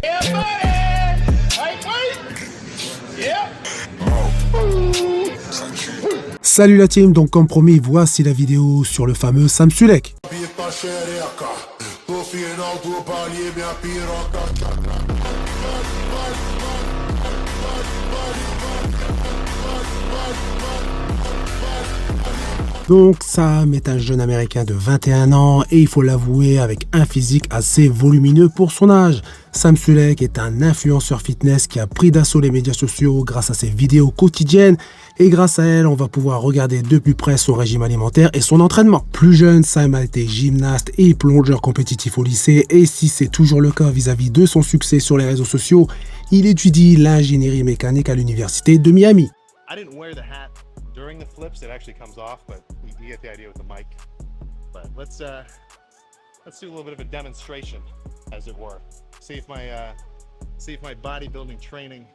Yeah, buddy! Lightweight! Yeah! Salut la team, donc comme promis, voici la vidéo sur le fameux Sam Sulek. Donc Sam est un jeune américain de 21 ans et il faut l'avouer avec un physique assez volumineux pour son âge. Sam Sulek est un influenceur fitness qui a pris d'assaut les médias sociaux grâce à ses vidéos quotidiennes et grâce à elle, on va pouvoir regarder de plus près son régime alimentaire et son entraînement. Plus jeune, Sam a été gymnaste et plongeur compétitif au lycée et si c'est toujours le cas vis-à-vis de son succès sur les réseaux sociaux, il étudie l'ingénierie mécanique à l'université de Miami. During the flips, it actually comes off, but you get the idea with the mic. But let's do a little bit of a demonstration, as it were. See if my bodybuilding training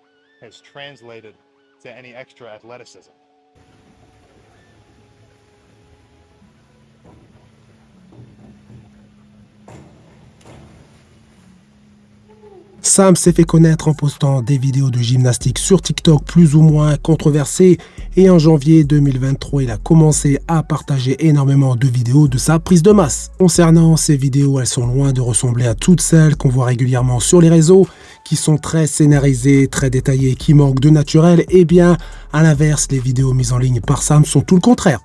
has translated to any extra athleticism. Sam s'est fait connaître en postant des vidéos de gymnastique sur TikTok plus ou moins controversées et en janvier 2023, il a commencé à partager énormément de vidéos de sa prise de masse. Concernant ces vidéos, elles sont loin de ressembler à toutes celles qu'on voit régulièrement sur les réseaux, qui sont très scénarisées, très détaillées, qui manquent de naturel. Et bien, à l'inverse, les vidéos mises en ligne par Sam sont tout le contraire.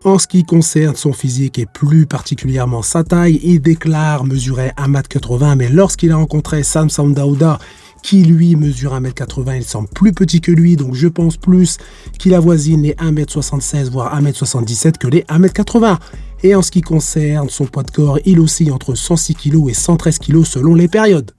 En ce qui concerne son physique et plus particulièrement sa taille, il déclare mesurer 1m80, mais lorsqu'il a rencontré Sam Sandaouda, qui lui mesure 1m80, il semble plus petit que lui, donc je pense plus qu'il avoisine les 1m76 voire 1m77 que les 1m80. Et en ce qui concerne son poids de corps, il oscille entre 106 kg et 113 kg selon les périodes.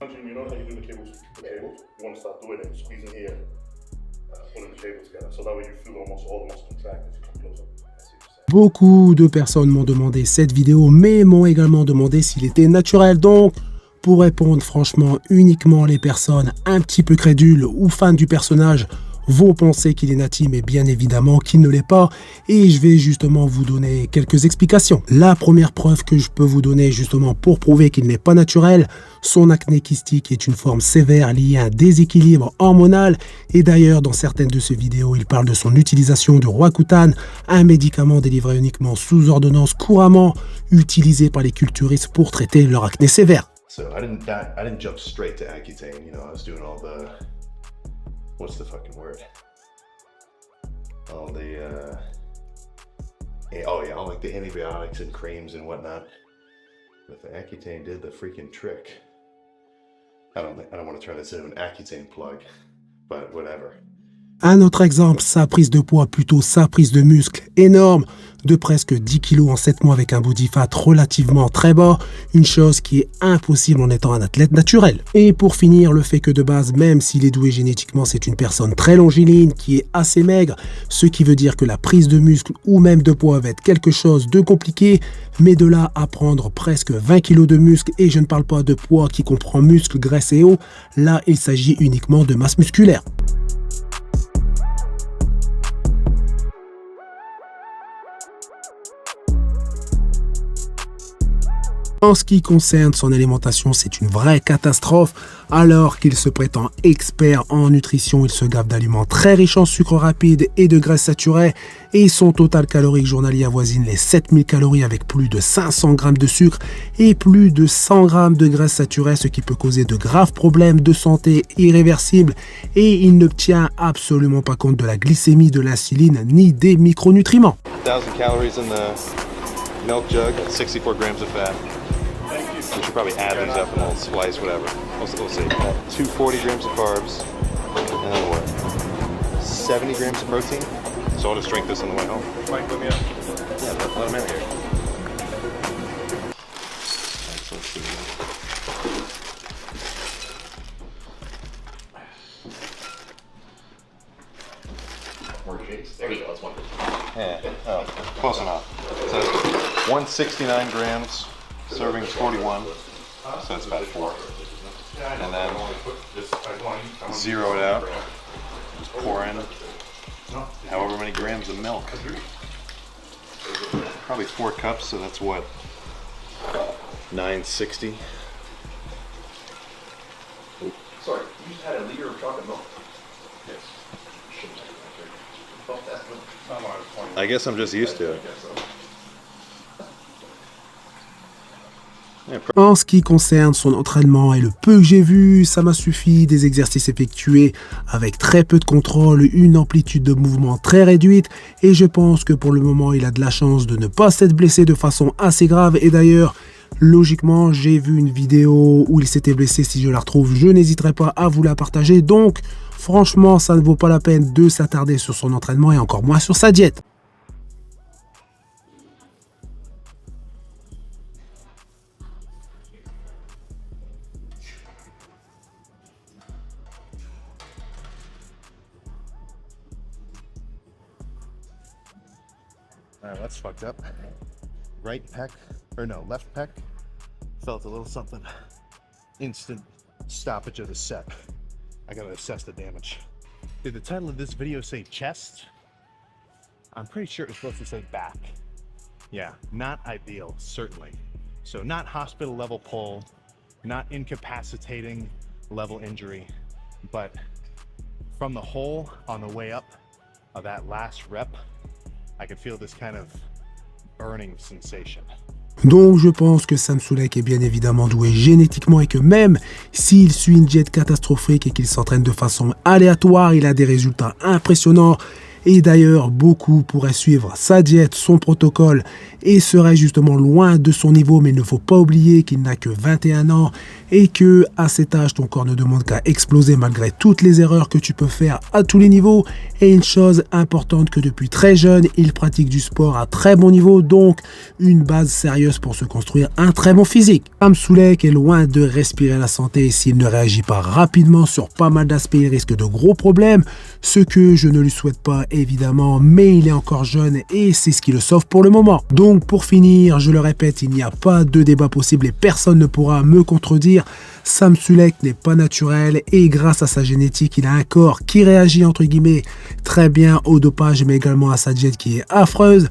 Beaucoup de personnes m'ont demandé cette vidéo, mais m'ont également demandé s'il était naturel. Donc, pour répondre franchement, uniquement les personnes un petit peu crédules ou fans du personnage vont penser qu'il est natif, mais bien évidemment qu'il ne l'est pas. Et je vais justement vous donner quelques explications. La première preuve que je peux vous donner justement pour prouver qu'il n'est pas naturel, son acné kystique est une forme sévère liée à un déséquilibre hormonal. Et d'ailleurs, dans certaines de ses vidéos, il parle de son utilisation du Roaccutane, un médicament délivré uniquement sous ordonnance couramment utilisé par les culturistes pour traiter leur acné sévère. So I didn't jump straight to Accutane, you know, I was doing all the, what's the fucking word? All the, all like the antibiotics and creams and whatnot. But the Accutane did the freaking trick. I don't want to turn this into an Accutane plug, but whatever. Un autre exemple, sa prise de poids, plutôt sa prise de muscle énorme, de presque 10 kg en 7 mois avec un body fat relativement très bas, une chose qui est impossible en étant un athlète naturel. Et pour finir, le fait que de base, même s'il est doué génétiquement, c'est une personne très longiligne, qui est assez maigre, ce qui veut dire que la prise de muscle ou même de poids va être quelque chose de compliqué, mais de là à prendre presque 20 kg de muscle, et je ne parle pas de poids qui comprend muscle, graisse et eau, là il s'agit uniquement de masse musculaire. En ce qui concerne son alimentation, c'est une vraie catastrophe. Alors qu'il se prétend expert en nutrition, il se gave d'aliments très riches en sucre rapide et de graisses saturées. Et son total calorique journalier avoisine les 7000 calories avec plus de 500 grammes de sucre et plus de 100 grammes de graisses saturées, ce qui peut causer de graves problèmes de santé irréversibles. Et il ne tient absolument pas compte de la glycémie, de l'insuline ni des micronutriments. 1000 calories in the milk jug, 64 grams of fat. We should probably add these up and we'll splice whatever. We'll see. 240 grams of carbs. And what? 70 grams of protein. So I'll just drink this on the way home. Mike, put me up. Yeah, let him in here. Let's see. More shakes. There you go. That's one. Yeah. Oh, close enough. So 169 grams. Serving is 41, so it's about 4. And then zero it out, just pour in however many grams of milk. probably 4 cups, so that's what, 960. Sorry, you just had a liter of chocolate milk? Yes. Shouldn't I guess I'm just used to it. En ce qui concerne son entraînement et le peu que j'ai vu, ça m'a suffi, des exercices effectués avec très peu de contrôle, une amplitude de mouvement très réduite et je pense que pour le moment il a de la chance de ne pas s'être blessé de façon assez grave et d'ailleurs logiquement j'ai vu une vidéo où il s'était blessé, si je la retrouve je n'hésiterai pas à vous la partager donc franchement ça ne vaut pas la peine de s'attarder sur son entraînement et encore moins sur sa diète. Alright, that's fucked up. Right pec, or no, left pec. Felt a little something. Instant stoppage of the set. I gotta assess the damage. Did the title of this video say chest? I'm pretty sure it was supposed to say back. Yeah, not ideal, certainly. So not hospital level pull, not incapacitating level injury, but from the hole on the way up of that last rep, I could feel this kind of burning sensation. Donc je pense que Sam Sulek est bien évidemment doué génétiquement et que même s'il suit une diète catastrophique et qu'il s'entraîne de façon aléatoire, il a des résultats impressionnants. Et d'ailleurs, beaucoup pourraient suivre sa diète, son protocole et seraient justement loin de son niveau. Mais il ne faut pas oublier qu'il n'a que 21 ans et que à cet âge, ton corps ne demande qu'à exploser malgré toutes les erreurs que tu peux faire à tous les niveaux. Et une chose importante que depuis très jeune, il pratique du sport à très bon niveau. Donc, une base sérieuse pour se construire un très bon physique. Sam Sulek est loin de respirer la santé. S'il ne réagit pas rapidement sur pas mal d'aspects, il risque de gros problèmes. Ce que je ne lui souhaite pas évidemment, mais il est encore jeune et c'est ce qui le sauve pour le moment. Donc pour finir, je le répète, il n'y a pas de débat possible et personne ne pourra me contredire. Sam Sulek n'est pas naturel et grâce à sa génétique, il a un corps qui réagit entre guillemets très bien au dopage mais également à sa diète qui est affreuse.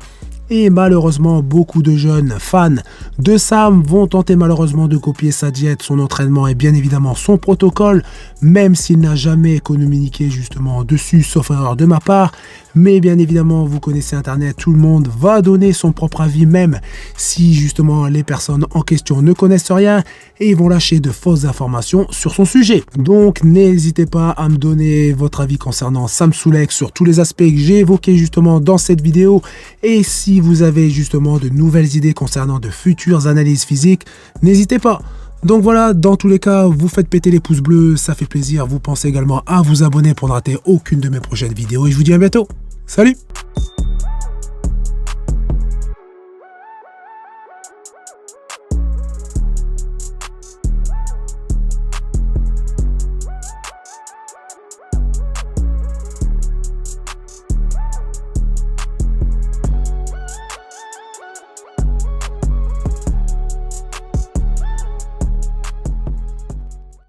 Et malheureusement, beaucoup de jeunes fans de Sam vont tenter malheureusement de copier sa diète, son entraînement et bien évidemment son protocole, même s'il n'a jamais communiqué justement dessus, sauf erreur de ma part. Mais bien évidemment, vous connaissez Internet, tout le monde va donner son propre avis, même si justement les personnes en question ne connaissent rien et ils vont lâcher de fausses informations sur son sujet. Donc n'hésitez pas à me donner votre avis concernant Sam Sulek sur tous les aspects que j'ai évoqués justement dans cette vidéo. Et si vous avez justement de nouvelles idées concernant de futures analyses physiques, n'hésitez pas. Donc voilà, dans tous les cas, vous faites péter les pouces bleus, ça fait plaisir. Vous pensez également à vous abonner pour ne rater aucune de mes prochaines vidéos et je vous dis à bientôt. Salut!